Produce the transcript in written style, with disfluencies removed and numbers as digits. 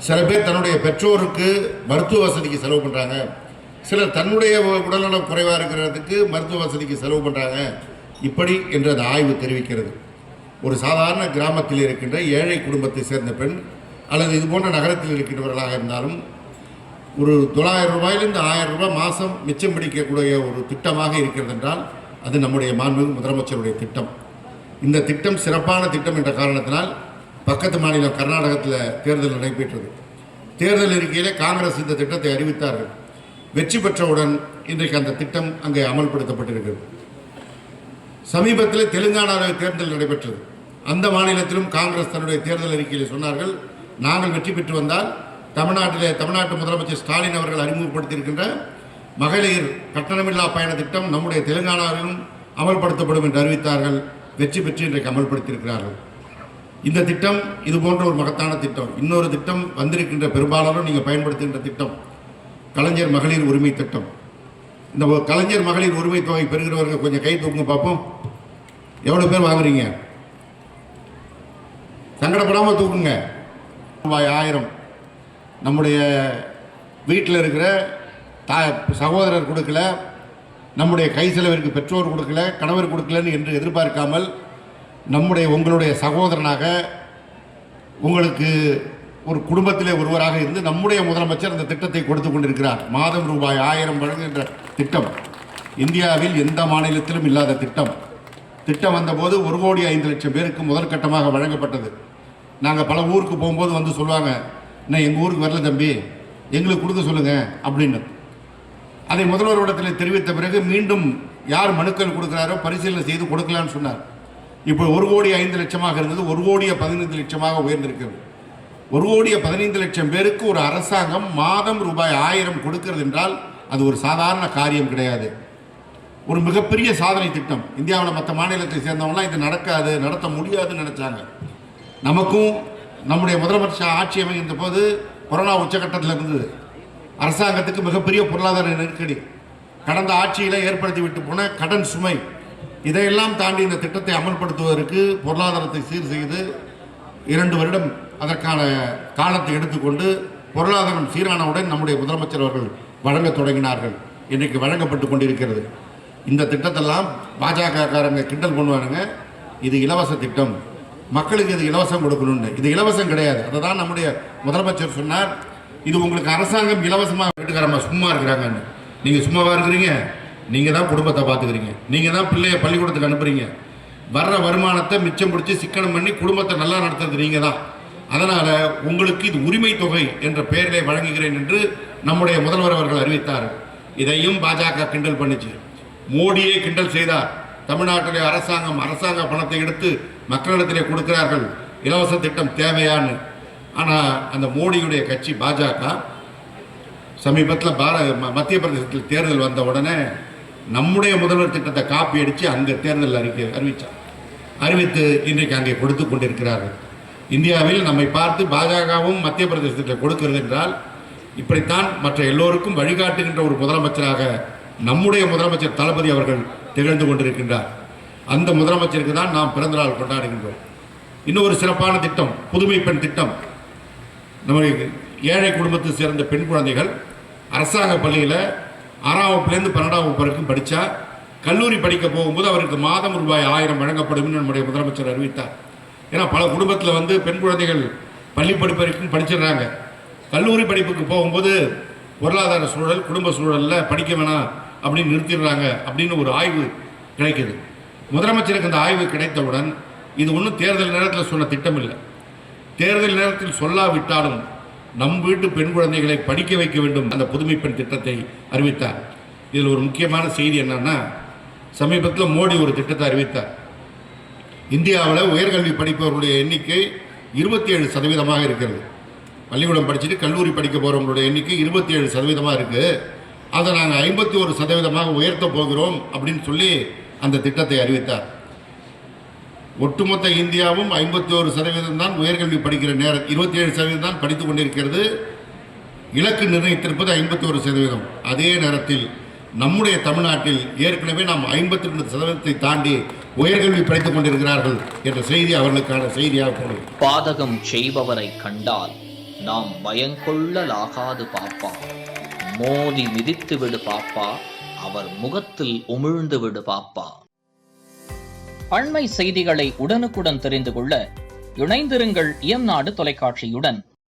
சில பேர் தன்னுடைய பெற்றோருக்கு மருத்துவ வசதிக்கு செலவு பண்ணுறாங்க, சிலர் தன்னுடைய உடல்நலம் குறைவாக இருக்கிறதுக்கு மருத்துவ வசதிக்கு செலவு பண்ணுறாங்க. இப்படி என்று அந்த ஆய்வு தெரிவிக்கிறது. ஒரு சாதாரண கிராமத்தில் இருக்கின்ற ஏழை குடும்பத்தை சேர்ந்த பெண் அல்லது இது போன்ற நகரத்தில் இருக்கின்றவர்களாக இருந்தாலும் ஒரு 900 ரூபாயிலிருந்து 1000 ரூபாய் மாதம் மிச்சம் பிடிக்கக்கூடிய ஒரு திட்டமாக இருக்கிறது என்றால் அது நம்முடைய மாண்புமிகு முதலமைச்சருடைய திட்டம். இந்த திட்டம் சிறப்பான திட்டம் என்ற காரணத்தினால் பக்கத்து மாநிலம் கர்நாடகத்தில் தேர்தல் நடைபெற்றது. தேர்தல் அறிக்கையிலே காங்கிரஸ் இந்த திட்டத்தை அறிவித்தார்கள். வெற்றி பெற்றவுடன் இன்றைக்கு அந்த திட்டம் அங்கே அமல்படுத்தப்பட்டிருக்கிறது. சமீபத்தில் தெலுங்கானாவில் தேர்தல் நடைபெற்றது. அந்த மாநிலத்திலும் காங்கிரஸ் தன்னுடைய தேர்தல் அறிக்கையில் சொன்னார்கள், நாங்கள் வெற்றி பெற்று வந்தால் தமிழ்நாட்டு முதலமைச்சர் ஸ்டாலின் அவர்கள் அறிமுகப்படுத்தியிருக்கின்ற மகளிர் கட்டணமில்லா பயண திட்டம் நம்முடைய தெலுங்கானாவிலும் அமல்படுத்தப்படும் என்று அறிவித்தார்கள். வெற்றி பெற்று இன்றைக்கு அமல்படுத்தியிருக்கிறார்கள். இந்த திட்டம் இது போன்ற ஒரு மகத்தான திட்டம். இன்னொரு திட்டம் வந்திருக்கின்ற பெரும்பாலானோர் நீங்கள் பயன்படுத்துகின்ற திட்டம் கலைஞர் மகளிர் உரிமை திட்டம். இந்த கலைஞர் மகளிர் உரிமை தொகை பெறுகிறவர்கள் கொஞ்சம் கை தூக்குங்க பார்ப்போம். எவ்வளோ பேர் வாங்குறீங்க? சங்கடப்படாமல் தூக்குங்க. ரூபாய் 1000 நம்முடைய வீட்டில் இருக்கிற சகோதரர் கொடுக்கல, நம்முடைய கை செலவிற்கு பெற்றோர் கொடுக்கல, கணவர் கொடுக்கலன்னு என்று எதிர்பார்க்காமல் உங்களுடைய சகோதரனாக உங்களுக்கு ஒரு குடும்பத்திலே ஒருவராக இருந்து நம்முடைய முதலமைச்சர் அந்த திட்டத்தை கொடுத்து கொண்டிருக்கிறார். மாதம் ரூபாய் 1000 வழங்குகின்ற திட்டம் இந்தியாவில் எந்த மாநிலத்திலும் இல்லாத திட்டம். திட்டம் வந்தபோது 1,05,00,000 பேருக்கு முதற்கட்டமாக வழங்கப்பட்டது. நாங்கள் பல ஊருக்கு போகும்போது வந்து சொல்லுவாங்க, இன்னும் எங்கள் ஊருக்கு வரல தம்பி, எங்களுக்கு கொடுக்க சொல்லுங்கள் அப்படின்னு. அதை முதல்வரிடத்தில் தெரிவித்த பிறகு மீண்டும் யார் மனுக்கள் கொடுக்குறாரோ பரிசீலனை செய்து கொடுக்கலான்னு சொன்னார். இப்போ 1,05,00,000 இருந்தது 1,15,00,000 உயர்ந்திருக்கிறது. 1,15,00,000 பேருக்கு ஒரு அரசாங்கம் மாதம் ரூபாய் 1000 கொடுக்கிறது என்றால் அது ஒரு சாதாரண காரியம் கிடையாது. ஒரு மிகப்பெரிய சாதனை திட்டம். இந்தியாவில் மற்ற மாநிலத்தை சேர்ந்தவங்களாம் இது நடக்காது, நடத்த முடியாதுன்னு நினைச்சாங்க. நமக்கும் நம்முடைய முதலமைச்சர் ஆட்சி அமைந்த போது கொரோனா உச்சகட்டத்தில் இருந்தது. அரசாங்கத்துக்கு மிகப்பெரிய பொருளாதார நெருக்கடி, கடந்த ஆட்சியில் ஏற்படுத்தி விட்டு போன கடன் சுமை, இதையெல்லாம் தாண்டி இந்த திட்டத்தை அமல்படுத்துவதற்கு பொருளாதாரத்தை சீர் செய்து 2 வருடம் அதற்கான காலத்தை எடுத்துக்கொண்டு பொருளாதாரம் சீரானவுடன் நம்முடைய முதலமைச்சர் அவர்கள் வழங்க தொடங்கினார்கள். இன்றைக்கு வழங்கப்பட்டு கொண்டிருக்கிறது. இந்த திட்டத்தெல்லாம் பாஜகக்காரங்க கிண்டல் பண்ணுவானுங்க, இது இலவச திட்டம், மக்களுக்கு இது இலவசம் கொடுக்கணும்னு. இது இலவசம் கிடையாது. அதை தான் நம்முடைய முதலமைச்சர் சொன்னார், இது உங்களுக்கு அரசாங்கம் இலவசமாக வீட்டுக்காரம்மா சும்மா இருக்கிறாங்கன்னு. நீங்கள் சும்மாவாக இருக்கிறீங்க? நீங்கள் தான் குடும்பத்தை பார்த்துக்கிறீங்க, நீங்கள் தான் பிள்ளைய பள்ளிக்கூடத்துக்கு அனுப்புகிறீங்க, வர்ற வருமானத்தை மிச்சம் பிடிச்சி சிக்கனம் பண்ணி குடும்பத்தை நல்லா நடத்துறது நீங்கள் தான். அதனால் உங்களுக்கு இது உரிமை தொகை என்ற பெயரிலே வழங்குகிறேன் என்று நம்முடைய முதல்வர் அவர்கள் அறிவித்தார். இதையும் பாஜக கிண்டல் பண்ணிச்சு. மோடியே கிண்டல் செய்தார். தமிழ்நாட்டிலே அரசாங்க பணத்தை எடுத்து மக்களிடத்திலே கொடுக்கிறார்கள், இலவச திட்டம் தேவையான்னு. ஆனால் அந்த மோடியுடைய கட்சி பாஜக சமீபத்தில் மத்திய பிரதேசத்தில் தேர்தல் வந்த உடனே நம்முடைய முதல்வர் திட்டத்தை காப்பி அடித்து அங்கே தேர்தல் அறிவித்து இன்றைக்கு அங்கே கொடுத்து கொண்டிருக்கிறார்கள். இந்தியாவில் நம்மை பார்த்து பாஜகவும் மத்திய பிரதேசத்தில் கொடுக்கிறது என்றால் இப்படித்தான் மற்ற எல்லோருக்கும் வழிகாட்டுகின்ற ஒரு முதலமைச்சராக நம்முடைய முதலமைச்சர் தளபதி அவர்கள் திகழ்ந்து கொண்டிருக்கின்றார். அந்த முதலமைச்சருக்கு தான் நாம் பிறந்தநாள் கொண்டாடுகின்றோம். இன்னொரு சிறப்பான திட்டம் புதுமை பெண் திட்டம். நம்முடைய ஏழை குடும்பத்தை சேர்ந்த பெண் குழந்தைகள் அரசாங்க பள்ளியில் 6ஆம் வகுப்புலேருந்து 12ஆம் வகுப்பு வரைக்கும் படித்தா கல்லூரி படிக்க போகும்போது அவருக்கு மாதம் ரூபாய் 1000 வழங்கப்படும் என்று நம்முடைய முதலமைச்சர் அறிவித்தார். ஏன்னா பல குடும்பத்தில் பெண் குழந்தைகள் பள்ளி படிப்பு வரைக்கும் படிச்சிடுறாங்க, கல்லூரி படிப்புக்கு போகும்போது பொருளாதார சூழல் குடும்ப சூழலில் படிக்க வேணாம் அப்படின்னு நிறுத்திடுறாங்க அப்படின்னு ஒரு ஆய்வு கிடைக்குது. முதலமைச்சருக்கு அந்த ஆய்வு கிடைத்தவுடன் இது ஒன்றும் தேர்தல் நேரத்தில் சொன்ன திட்டம் இல்லை. தேர்தல் நேரத்தில் சொல்லாவிட்டாலும் நம் வீட்டு பெண் குழந்தைகளை படிக்க வைக்க வேண்டும் அந்த புதுமை பெண் திட்டத்தை அறிவித்தார். இதில் ஒரு முக்கியமான செய்தி என்னன்னா, சமீபத்தில் மோடி ஒரு திட்டத்தை அறிவித்தார். இந்தியாவில் உயர்கல்வி படிப்பவர்களுடைய எண்ணிக்கை 27% இருக்கிறது. பள்ளிக்கூடம் படிச்சுட்டு கல்லூரி படிக்க போகிறவங்களுடைய எண்ணிக்கை 27% இருக்குது. அதை நாங்கள் 51% உயர்த்த போகிறோம் அப்படின்னு சொல்லி அந்த திட்டத்தை அறிவித்தார். ஒட்டுமொத்த இந்தியாவும் 51% தான் உயர்கல்வி படிக்கிற நேரம், 27% தான் படித்து கொண்டிருக்கிறது. இலக்கு நிர்ணயித்திருப்பது 51%. அதே நேரத்தில் நம்முடைய தமிழ்நாட்டில் ஏற்கனவே நாம் 52% தாண்டி உயர்கல்வி படித்துக் கொண்டிருக்கிறார்கள் என்ற செய்தி அவர்களுக்கான செய்தியாக போனது. பாதகம் செய்பவரை கண்டால் நாம் பயங்கொள்ளலாகாது பாப்பா. மோதி மிதித்து விடு பாப்பா, அவர் முகத்தில் உமிழ்ந்து விடு பாப்பா. அண்மை செய்திகளை உடனுக்குடன் தெரிந்து கொள்ள இணைந்திருங்கள் இயம்நாடு தொலைக்காட்சியுடன்.